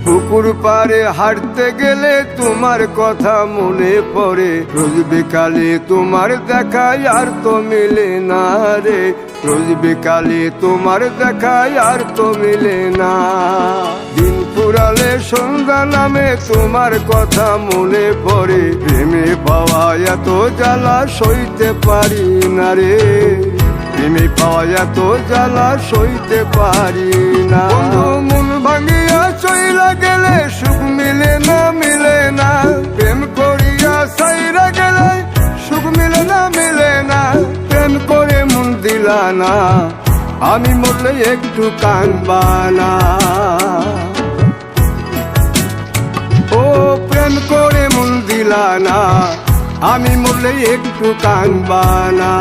পুকুর পাড়ে হাঁটতে গেলে তোমার কথা মনে পড়ে, রোজ বিকালে তোমার দেখায় আর তো মিলে না রে, রোজ বিকালে তোমার দেখায় আর তো মিলে না। দিন ফুরালে সন্ধ্যা নামে তোমার কথা মনে পড়ে, প্রেমে পাওয়া এত জ্বালা সইতে পারি না রে, প্রেমে পাওয়া এত জ্বালা সইতে পারি না। মন ভাঙিয়া চইলা গেলে সুখ মিলে না, মিলে না, প্রেম করিয়া সাইরা গেলে সুখ মিলে না, মিলে না, প্রেম করে মন দিলা না, আমি মরলে একটু কাঁদবা না। ও প্রেম করে মন দিলা না, আমি মরলে একটু কাঁদবা না।